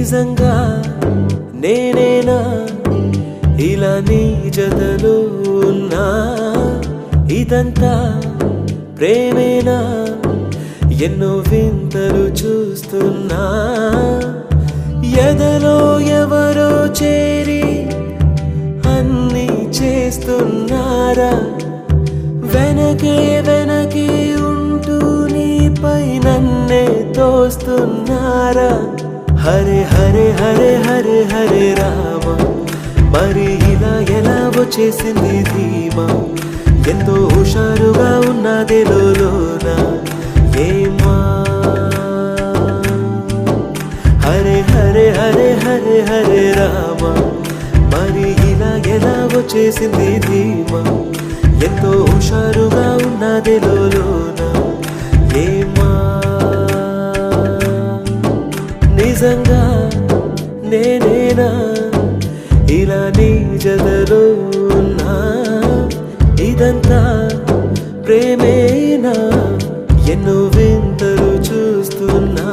నిజంగా నేనేనా ఇలా నీ జతలో ఉన్నా ఇదంతా ప్రేమేనా ఎన్నో వింతలు చూస్తున్నా ఎదలో ఎవరో చేరి అన్నీ చేస్తున్నారా వెనకే వెనకే ఉంటూ నీపై నన్నే తోస్తున్నారా హరే హరే హరే హరే హరే రామ మరి ఇలా ఎలా వచ్చేసింది ధీమా ఎంతో హుషారుగా ఉన్నదే లోన ఏమా హరే హరే హరే హరే హరే రామ మరి ఇలా ఎలా వచ్చేసింది ధీమా ఎంతో హుషారుగా ఉన్నదే లోన ఏమా నిజంగా నేనేనా ఇలా నీ జతలో ఉన్నా ఇదంతా ప్రేమేనా ఎన్నో వింతలు చూస్తున్నా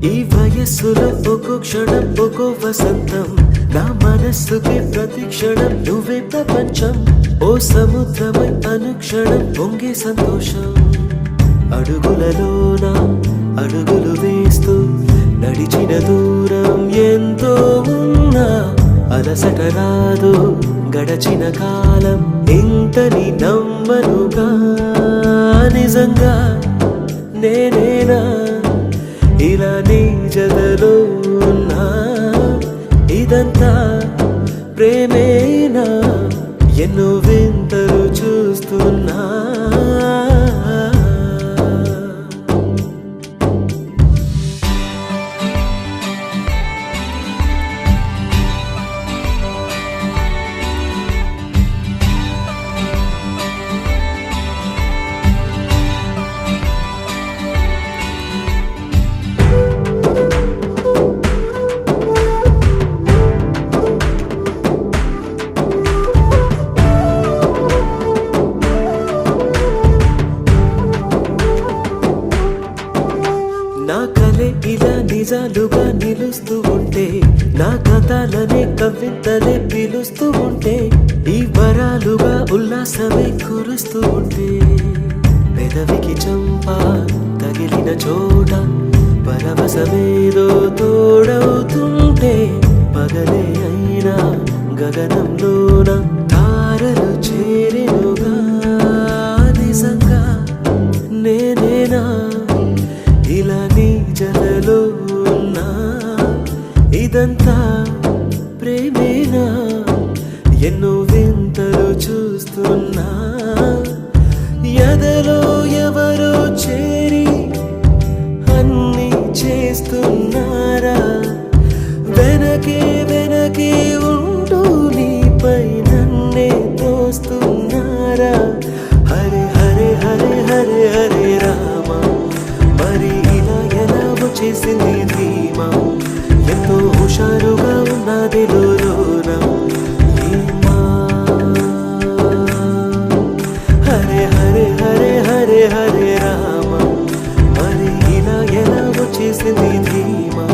ఈ వయస్సులో ఒక్కో క్షణం ఒక్కో వసంతం నా మనస్సుకి ప్రతి క్షణం నువ్వే ప్రపంచం ఓ సముద్రమై అనుక్షణం పొంగే సంతోషం అడుగులలోన అడుగులు వేస్తూ నడిచిన దూరం ఎంతో ఉన్నా అలసట రాదు గడచిన కాలం ఇంతని నమ్మనుగా నిజంగా నేనేనా ఇలా నీ జతలో ఉన్నా ఇదంతా ప్రేమేనా ఎన్నో వింతలు చూస్తున్నా నా కలే ఇలా నిజాలుగా నిలుస్తూ ఉంటే నా కథలనే కవితలే పిలుస్తూ ఉంటే ఈ వరాలుగా ఉల్లాసమే కురుస్తూ ఉంటే పెదవికి చంప తగిలిన చోట పరవశమేదో తోడవుతుంటే పగలే అయినా గగనంలోన తారలు చేరెనుగా నిజంగా నేనేనా ఇలా నీ జతలో ఉన్నా ఇదంతా ప్రేమేనా ఎన్నో వింతలు చూస్తున్నా ఎదలో ఎవరో చేరి అన్నీ చేస్తున్నారా వెనకే వెనకే ఉంటూ నీపై నన్నే తోస్తున్నారా హరే హరే హరే హరే హరే రామ మరి ఇలా ఎలా వచ్చేసింది ధీమా ఎంతో హుషారుగా ఉన్నది లోన ఏమా హరే హరే హరే హరే హరే రామ మరి ఇలా ఎలా వచ్చేసింది ధీమా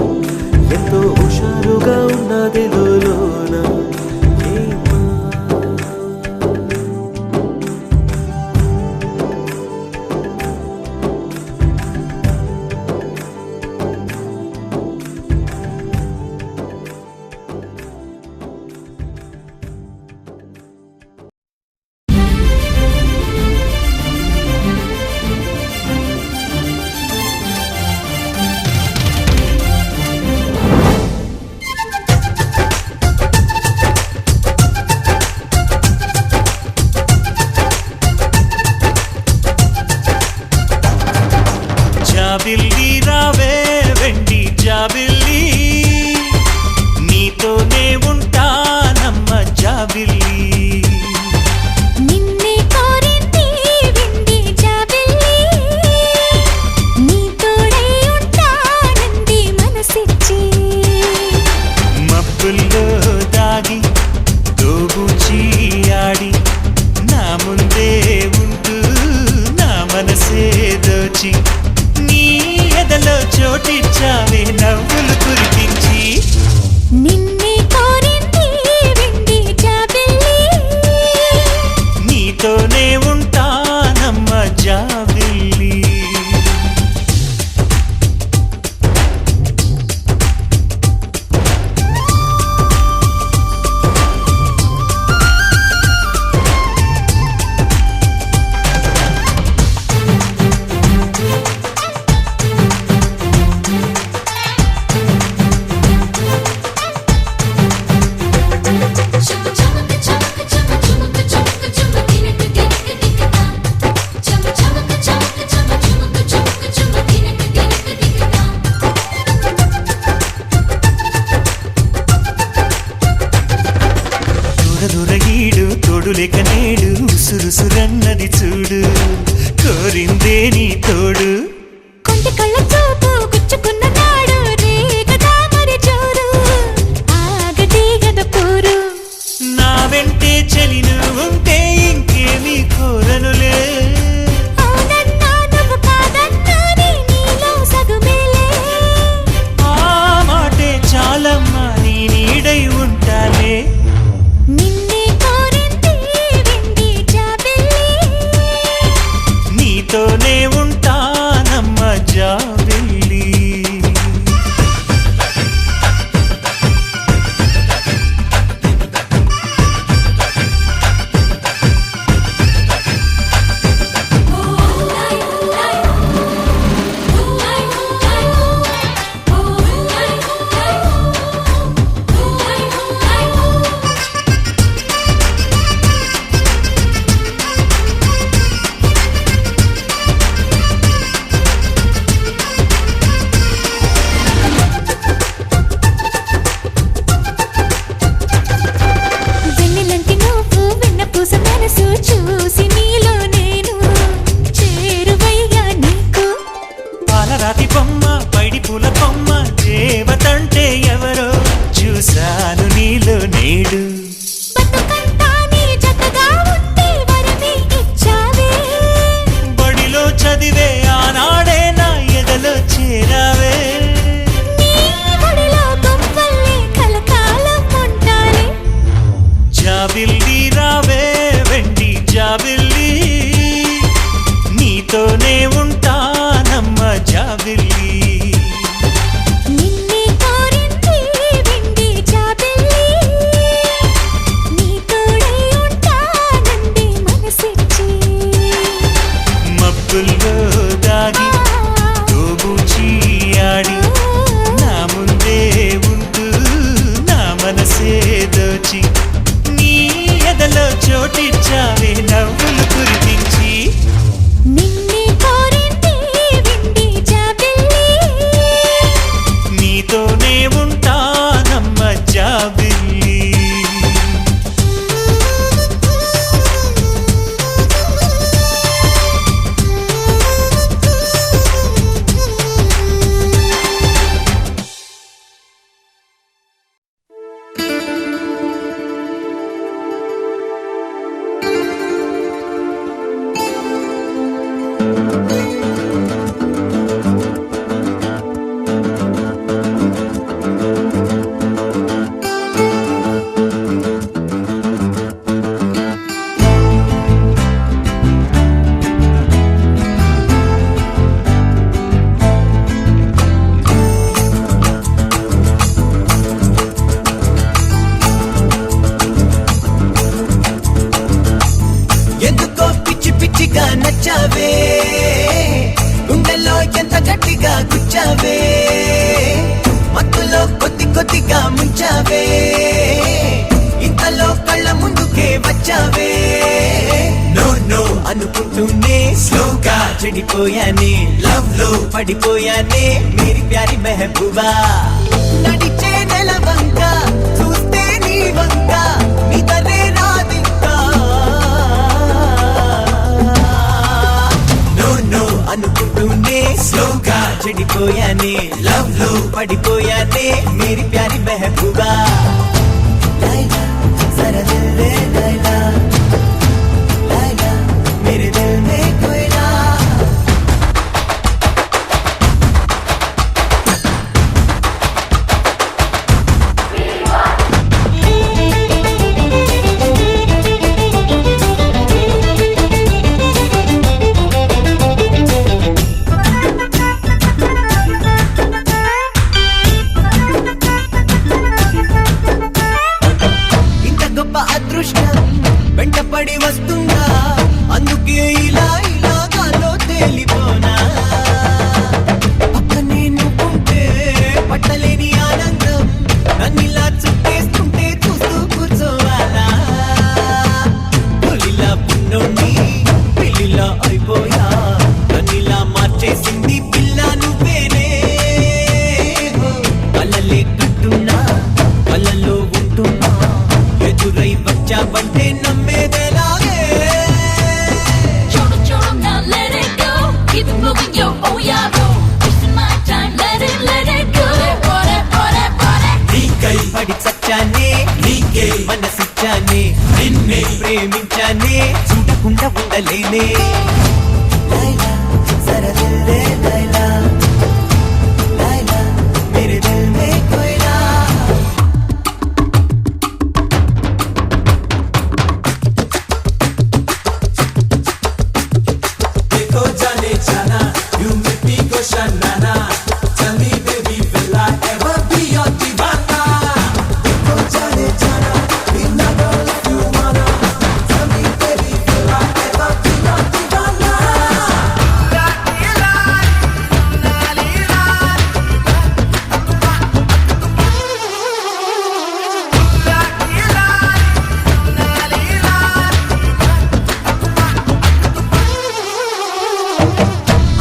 ఎంతో హుషారుగా ఉన్నది లోన ఏమా చోటిచ్చావే నవ్వులు కురిపించి నిన్నే కోరింది వెండి జాబిల్లి నీతోనే ఉంటానమ్మ జాబిల్లి దొరగీడు తోడులేక నేడు ఉసురుసురన్నది చూడు కోరిందే నీ తోడు కొంటి కళ్ళ చూపు గుచ్చుకున్న నాడు రేగదా మరి చోరు ఆగటి గద పూరు నా వెంటే చలిను ఉంటే ఇంకేమీ కోరనులే అవునన్నా నువ్వు కాదన్నా నీలో సగుమేలే ఆ మాటే చాలమ్మా నీ నీడై ఉంటాలే నిన్నే కోరింది వెండి జాబిల్లి నీతోనే ఉంటానమ్మ జాబిల్లి వెన్నెలంటి నువ్వు వెన్నపూస మనసు చూసి నీలో నేను చేరువయ్యా నీకు పాలరాతి బొమ్మ పైడి పూల బొమ్మ దేవతంటే ఎవరో చూశాను నీలో నేడు బతుకంతా నీ జతగా ఉంటే వరమే ఇచ్చావే బడిలో చదివే ఆనాడే నా ఎదలో చేరావే నీ ఒడిలో గుంపల్లే కలకాలం ఉంటానే జాబిల్లి రావే వెండి జాబిల్లి నీతోనే ఉంటానమ్మ జాబిల్లి నిన్నే కోరింది వెండి జాబిల్లి నీ తోడై ఉంటానంది మనసిచ్చి మబ్బుల్లో దాగి తోబూచి ఆడి నా ముందే ఉంటూ నా మనసే దోచి నీ ఎదలో చోటిచ్చావే నవ్వులు కురిపించి నిన్నే కోరింది వెండి జాబిల్లి నీతోనే ఉంటానమ్మ జాబిల్లి ఎందుకో పిచ్చి పిచ్చిగా నచ్చావే గుండెల్లో ఎంత గట్టిగా గుచ్చావే మత్తులో కొద్ది కొద్దిగా ముంచావే ఇంతలో కళ్ళ ముందుకే వచ్చావే నో నో అనుకుంటూనే స్లోగా చెడిపోయానే లవ్ లో పడిపోయానే మేరీ ప్యారి మెహబూబా నడిచే నెల వంక చూస్తే నీ వంక నిదరే రాదింకా నో నో అనుకుంటూనే స్లోగా చెడిపోయానే లవ్ లో పడిపోయానే మేరీ ప్యారి మెహబూబా లైలా జరా దిల్ దే లైలా లైలా मेरे दिल में कोयला అయిపోయా నన్నిలా మార్చేసింది పిల్ల నువ్వేనే కళ్ళలే కట్టున్నా కళ్ళల్లో ఉంటున్నా ఎదురై వచ్చావంటే నమ్మేదేలాగే Choro, choro, now let it go. Keep it moving, yo, oh yeah, bro. Wasting my time, let it go. Body. నీకై పడి చచ్చానే నీకే మనసిచ్చానే నిన్నే ప్రేమించానే చూడకుండా ఉండలేనే లైలా జరా దిల్ దే లైలా లైలా మేరే దిల్ మే కోయిలా देखो जाने जाना you make me go shanana tell me baby will I ever be your divana देखो जाने जाना in the world if you wanna tell me baby will I ever be your divana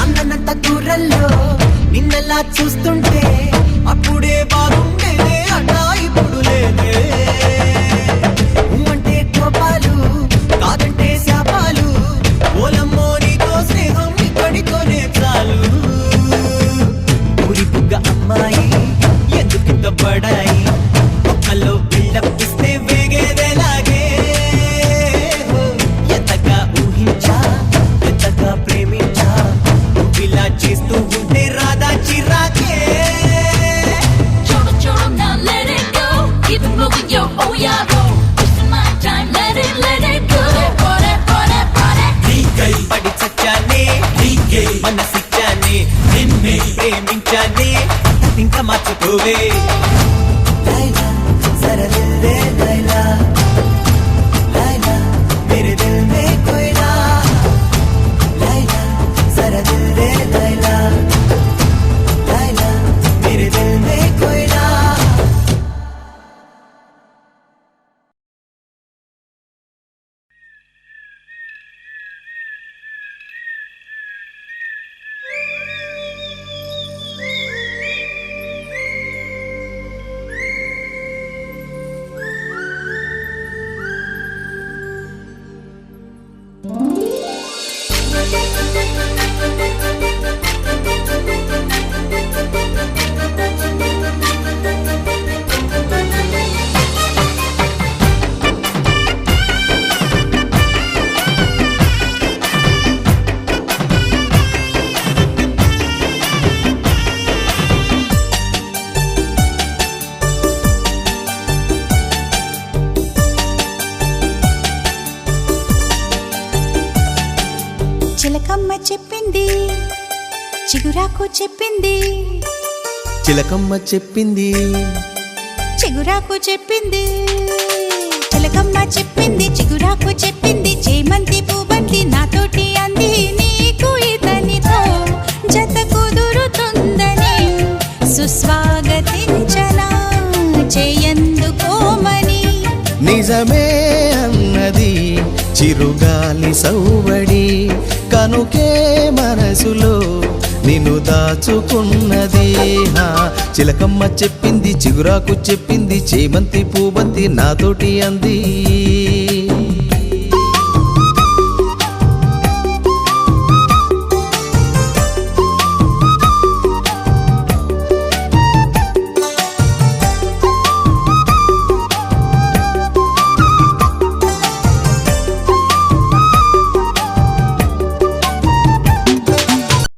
అందనంత దూరంలో నిన్నలా చూస్తుంటే అప్పుడే బాగుండేదే అన్నా ఇప్పుడు లేదే అంటే కోపాలు కాదంటే శాపాలు ఓలమ్మో నీతో స్నేహం ఇక్కడితోనే చాలు ఊరి బుగ్గ అమ్మాయి ఎందుకింత పడాయి ఒక్కలో బిల్డప్ ఇస్తే వేగేదేలాగే ఎంతగా ఊహించా ఎంతగా ప్రేమించా నువ్విలా చేస్తూ ఉంటే రాదా చిరాకే Choro, now let it go. Keep it moving, yo, oh yeah, bro. Wasting my time, let it go. Body. నీకై పడి చచ్చానే నీకే మనసిచ్చానే నిన్నే ప్రేమించానే ఇంకా మర్చిపోవే లైలా జరా దిల్ దే లైలా లైలా మేరే దిల్ మే కోయిలా లైలా జరా దిల్ దే లైలా లైలా మేరే దిల్ మే కోయిలా చిలకమ్మ చెప్పింది చిగురాకు చెప్పింది చిలకమ్మ చెప్పింది చిగురాకు చెప్పింది చిలకమ్మ చెప్పింది చిగురాకు చెప్పింది చేమంతి పూబంతి నాతోటి అంది నీకు ఇతనితో జత కుదురుతుందని సుస్వాగతించనా చేయందుకోమని నిజమే అన్నది చిరుగాలి సౌవడి కనుకే మనసులో నిన్ను దాచుకున్నది చిలకమ్మ చెప్పింది చిగురాకు చెప్పింది చేమంతి పూబంతి నాతోటి అంది